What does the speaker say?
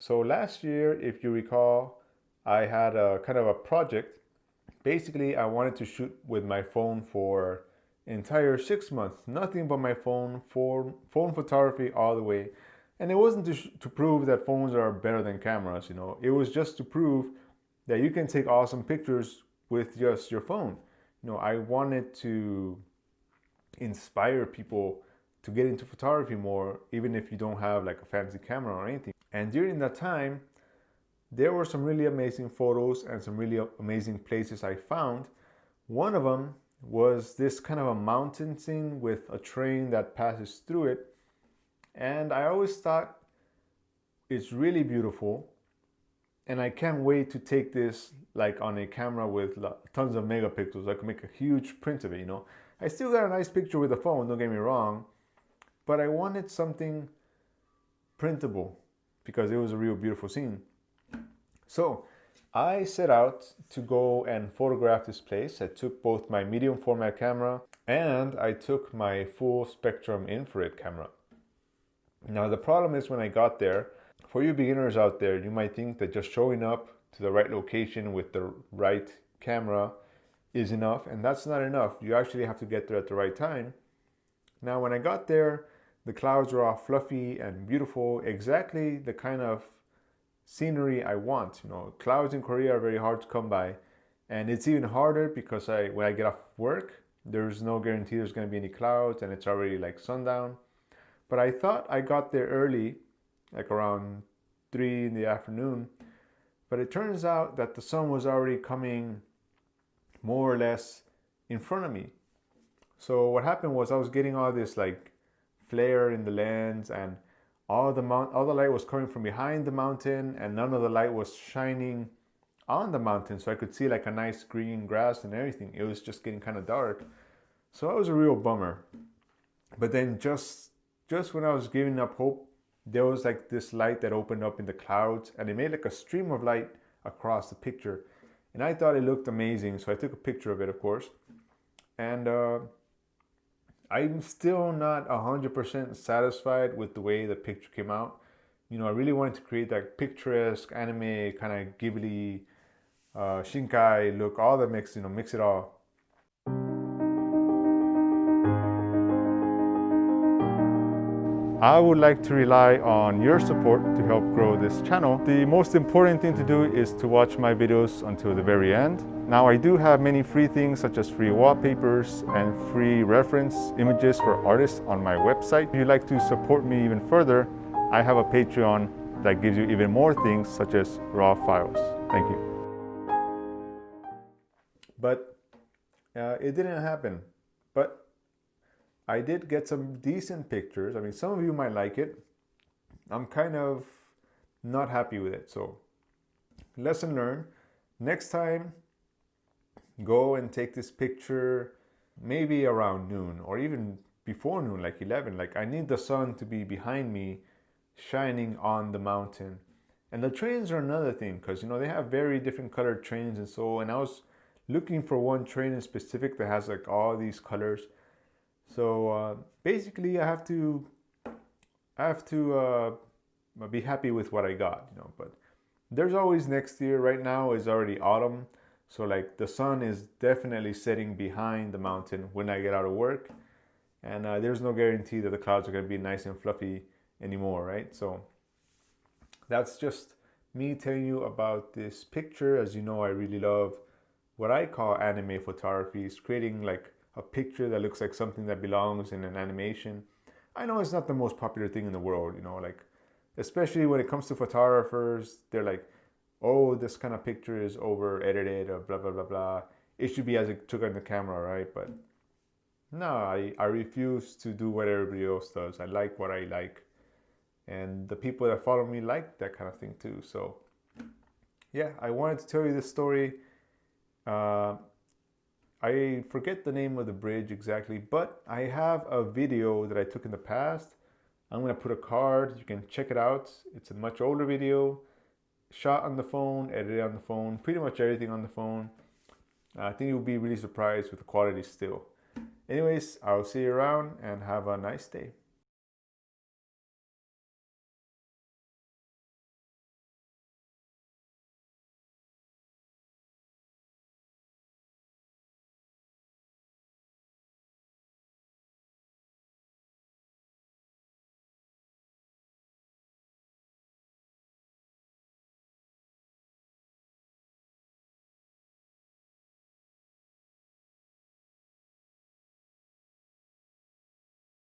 So last year, if you recall, I had a kind of a project. Basically, I wanted to shoot with my phone for an entire 6 months, nothing but my phone, for phone photography all the way. And it wasn't to prove that phones are better than cameras, It was just to prove that you can take awesome pictures with just your phone. I wanted to inspire people to get into photography more, even if you don't have like a fancy camera or anything. And during that time, there were some really amazing photos and some really amazing places I found. One of them was this kind of a mountain scene with a train that passes through it. And I always thought it's really beautiful. And I can't wait to take this like on a camera with tons of megapixels. I could make a huge print of it. I still got a nice picture with the phone, don't get me wrong. But I wanted something printable because it was a real beautiful scene. So I set out to go and photograph this place. I took both my medium format camera and I took my full spectrum infrared camera. Now the problem is when I got there, for you beginners out there, you might think that just showing up to the right location with the right camera is enough, and that's not enough. You actually have to get there at the right time. Now when I got there, the clouds were all fluffy and beautiful, exactly the kind of scenery I want. Clouds in Korea are very hard to come by, and it's even harder because when I get off work, there's no guarantee there's going to be any clouds, and it's already like sundown. But I thought I got there early, like around 3 in the afternoon, but it turns out that the sun was already coming more or less in front of me. So what happened was I was getting all this like flare in the lens, and all the light was coming from behind the mountain, and none of the light was shining on the mountain, so I could see like a nice green grass and everything. It was just getting kind of dark, so it was a real bummer. But then just when I was giving up hope, there was like this light that opened up in the clouds, and it made like a stream of light across the picture, and I thought it looked amazing, so I took a picture of it, of course. And I'm still not 100% satisfied with the way the picture came out. I really wanted to create that picturesque anime kind of Ghibli, Shinkai look, all the mix, mix it all. I would like to rely on your support to help grow this channel. The most important thing to do is to watch my videos until the very end. Now I do have many free things such as free wallpapers and free reference images for artists on my website. If you'd like to support me even further, I have a Patreon that gives you even more things such as raw files. Thank you. But it didn't happen. But I did get some decent pictures. I mean, some of you might like it. I'm kind of not happy with it. So, lesson learned. Next time, go and take this picture maybe around noon or even before noon, like 11. Like, I need the sun to be behind me, shining on the mountain. And the trains are another thing because, they have very different colored trains and so. And I was looking for one train in specific that has like all these colors. So basically, I have to be happy with what I got, But there's always next year. Right now is already autumn, so like the sun is definitely setting behind the mountain when I get out of work, and there's no guarantee that the clouds are going to be nice and fluffy anymore, right? So that's just me telling you about this picture. As you know, I really love what I call anime photography. It's creating like a picture that looks like something that belongs in an animation. I know it's not the most popular thing in the world, like especially when it comes to photographers, they're like, oh, this kind of picture is over edited or blah blah blah blah. It should be as it took on the camera, right? But no, I refuse to do what everybody else does. I like what I like, and the people that follow me like that kind of thing too. So yeah, I wanted to tell you this story. I forget the name of the bridge exactly, but I have a video that I took in the past. I'm going to put a card. You can check it out. It's a much older video, shot on the phone, edited on the phone, pretty much everything on the phone. I think you'll be really surprised with the quality still. Anyways, I'll see you around and have a nice day.